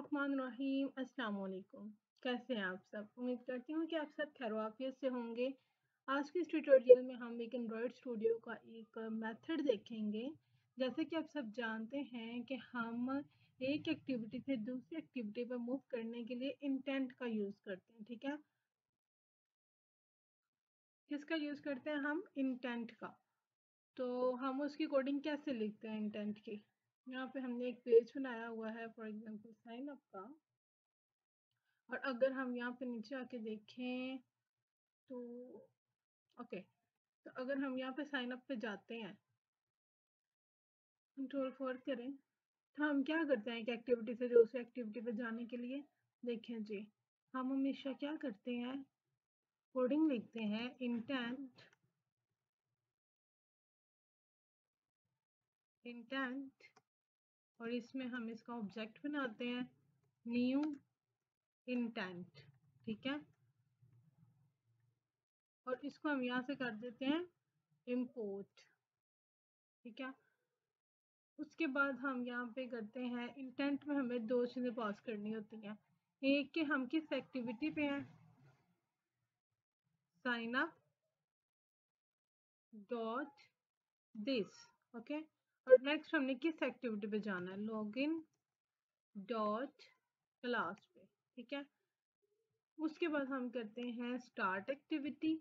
बिस्मिल्लाहिर्रहमानिर्रहीम। अस्सलाम वालेकुम। कैसे हैं आप सब? उम्मीद करती हूँ कि आप सब खैरियत से होंगे। आज के इस ट्यूटोरियल में हम एक एंड्रॉयड स्टूडियो का एक मेथड देखेंगे। जैसे कि आप सब जानते हैं कि हम एक एक्टिविटी से दूसरी एक्टिविटी पर मूव करने के लिए इंटेंट का यूज़ करते हैं। ठीक है, किसका यूज़ करते हैं हम? इंटेंट का। तो हम उसकी कोडिंग कैसे लिखते हैं इंटेंट की? यहाँ पे हमने एक पेज बनाया हुआ है, फॉर एग्जाम्पल साइन अप का। और अगर हम यहाँ पे नीचे आके देखें तो ओके, तो अगर हम यहाँ पे साइन अप पे जाते हैं, कंट्रोल 4 करें, तो हम क्या करते हैं एक एक्टिविटी से दूसरी एक्टिविटी पे जाने के लिए? देखें जी, हम हमेशा क्या करते हैं, कोडिंग लिखते हैं इंटेंट और इसमें हम इसका ऑब्जेक्ट बनाते हैं न्यू इंटेंट। ठीक है, और इसको हम यहाँ से कर देते हैं इंपोर्ट। ठीक है, उसके बाद हम यहाँ पे करते हैं इंटेंट में हमें दो चीज़ें पास करनी होती हैं। एक कि हम किस एक्टिविटी पे हैं, sign up dot this. Okay, और नेक्स्ट हमने किस एक्टिविटी पे जाना है, लॉगिन डॉट क्लास पे। ठीक है, उसके बाद हम करते हैं स्टार्ट एक्टिविटी।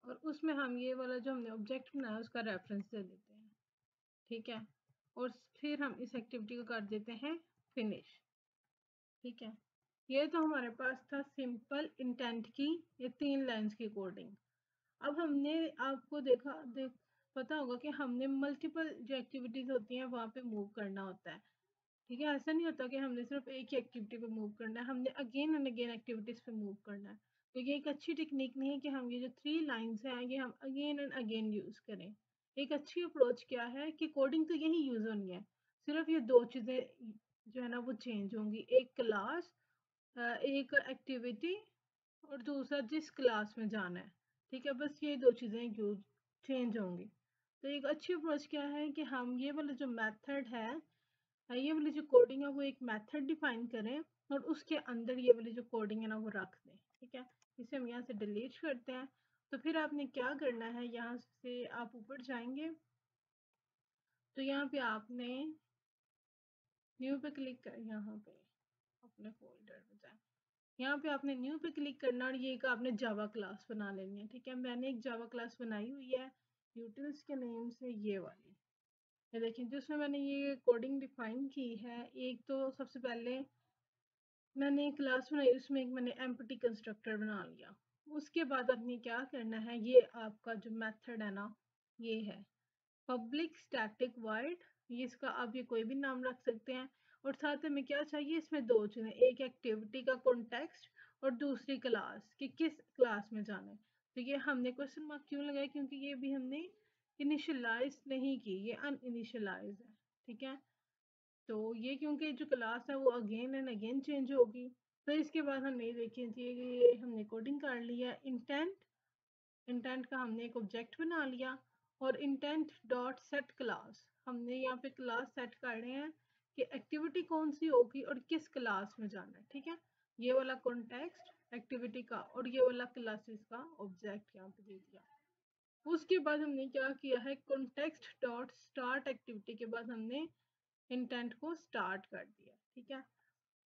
और उसमें हम ये वाला जो हमने ऑब्जेक्ट बनाया उसका रेफरेंस दे देते हैं। ठीक है, और फिर हम इस एक्टिविटी को कर देते हैं फिनिश। ठीक है, ये तो हमारे पास था सिंपल इंटेंट की ये 3 लाइंस की कोडिंग। अब हमने आपको पता होगा कि हमने मल्टीपल जो एक्टिविटीज होती हैं वहाँ पे मूव करना होता है। ठीक है, ऐसा नहीं होता कि हमने सिर्फ एक ही एक्टिविटी पे मूव करना है, हमने अगेन एंड अगेन एक्टिविटीज पे मूव करना है। तो ये एक अच्छी टेक्निक नहीं है कि हम ये जो 3 लाइंस हैं ये हम अगेन एंड अगेन यूज करें। एक अच्छी अप्रोच क्या है कि कोडिंग तो यही यूज होनी है, सिर्फ ये दो चीजें जो है ना वो चेंज होंगी, एक क्लास, एक एक्टिविटी, और दूसरा जिस क्लास में जाना है। ठीक है, बस ये दो चीज़ें यूज चेंज होंगी। तो एक अच्छी अप्रोच क्या है कि हम ये वाला जो मेथड है, ये वाली जो कोडिंग है वो एक मेथड डिफाइन करें और उसके अंदर ये वाली जो कोडिंग है ना वो रख दें। ठीक है, इसे हम यहाँ से डिलीट करते हैं। तो फिर आपने क्या करना है, यहाँ से आप ऊपर जाएंगे तो यहाँ पे आपने न्यू पे क्लिक कर, यहाँ पे अपने फोल्डर में जाए, यहाँ पे आपने न्यू पे क्लिक करना और ये एक आपने जावा क्लास बना लेनी है। ठीक है, मैंने एक जावा क्लास बनाई हुई है यूटिल्स के नेम से, ये वाली। ये देखें जिसमें मैंने ये कोडिंग डिफाइन की है। एक तो सबसे पहले मैंने एक क्लास बनाई, उसमें एक मैंने एम्प्टी कंस्ट्रक्टर बना लिया। उसके बाद आपने क्या करना है, ये आपका जो मेथड है ना ये है पब्लिक स्टैटिक वाइड। ये इसका आप ये कोई भी नाम रख सकते हैं। और साथ में क्या चाहिए, इसमें दो चीज़ें, एक एक्टिविटी का कॉन्टेक्स्ट और दूसरी क्लास कि किस क्लास में जाना है। तो ये हमने क्वेश्चन मार्क क्यों लगाया, क्योंकि ये भी हमने इनिशियलाइज नहीं की, ये अनइनिशियलाइज है। ठीक है, तो ये क्योंकि जो क्लास है वो अगेन एंड अगेन चेंज होगी। तो इसके बाद हम ये देखें कि ये हमने कोडिंग कर लिया इंटेंट का हमने एक ऑब्जेक्ट बना लिया। और इंटेंट डॉट सेट क्लास, हमने यहाँ पे क्लास सेट कर रहे हैं कि एक्टिविटी कौन सी होगी और किस क्लास में जाना है। ठीक है, ये वाला कॉन्टेक्स्ट एक्टिविटी का और ये वाला क्लासेस का ऑब्जेक्ट यहाँ पे दे दिया। उसके बाद हमने क्या किया है, कॉन्टेक्स्ट डॉट स्टार्ट एक्टिविटी के बाद हमने इंटेंट को स्टार्ट कर दिया। ठीक है,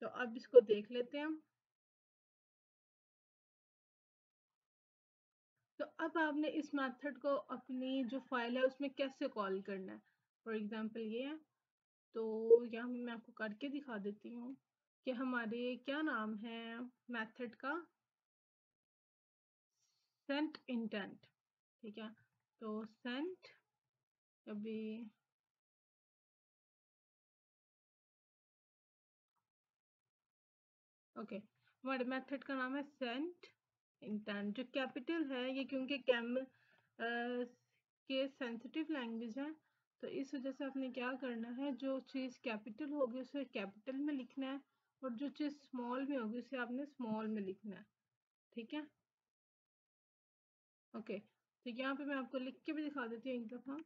तो अब इसको देख लेते हैं हम। तो अब आपने इस मेथड को अपनी जो फाइल है उसमें कैसे कॉल करना है, फॉर एग्जांपल ये है। तो यहाँ मैं आपको करके दिखा देती हूँ कि हमारे क्या नाम है मेथड का, सेंट इंटेंट। ठीक है, तो सेंट अभी ओके, हमारे मेथड का नाम है सेंट इंटेंट। जो कैपिटल है ये क्योंकि के सेंसिटिव लैंग्वेज है, तो इस वजह से आपने क्या करना है, जो चीज़ कैपिटल होगी उसे कैपिटल में लिखना है और जो चीज़ स्मॉल में होगी उसे आपने स्मॉल में लिखना है। ठीक है, ओके। तो यहाँ पे मैं आपको लिख के भी दिखा देती हूँ एक दफ़ा।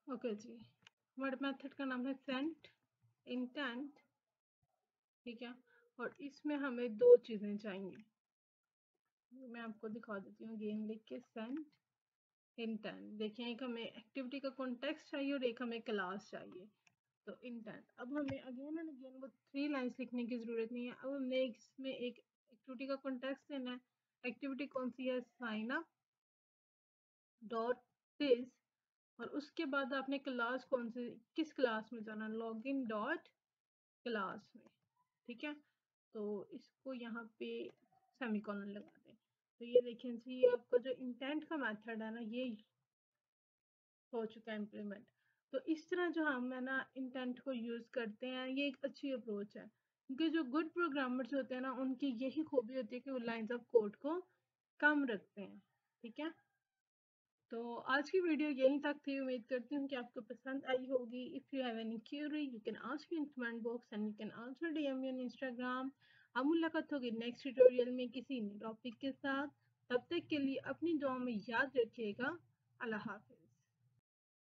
ओके जी, वर्ड मेथड का नाम है सेंट इंटेंट, ठीक है। और इसमें हमें दो चीज़ें चाहिए, मैं आपको दिखा देती हूँ गेम लिख के। सेंट इंटेंट, देखिए एक हमें एक्टिविटी का कॉन्टेक्स्ट चाहिए और एक हमें क्लास चाहिए। तो इंटेंट, अब हमें अगेन एंड अगेन वो 3 लाइन्स लिखने की ज़रूरत नहीं है। अब हमने इसमें एक एक्टिविटी का कॉन्टेक्स्ट देना है। एक्टिविटी कौन सी है? साइन अप डॉट दिस, और उसके बाद आपने क्लास कौन सी, किस क्लास में जाना? लॉगिन डॉट क्लास में, ठीक है। तो इसको यहाँ पे सेमीकोलन लगा दें। तो ये देखें जी, ये आपका जो इंटेंट का मेथड है ना, ये हो चुका है इम्प्लीमेंट। तो इस तरह जो हम है ना इंटेंट को यूज़ करते हैं, ये एक अच्छी अप्रोच है, क्योंकि जो गुड प्रोग्रामर्स होते हैं ना, उनकी यही खूबी होती है कि वो लाइंस ऑफ कोड को कम रखते हैं, ठीक है। तो आज की वीडियो यहीं तक थी। उम्मीद करती हूँ कि आपको पसंद आई होगी। If you have any Curie you can ask me in comment box and you can also DM me on Instagram. अब मुलाकात होगी नेक्स्ट ट्यूटोरियल में किसी नए टॉपिक के साथ। तब तक के लिए अपनी दुआ में याद रखिएगा। अल्लाह हाफ़िज़।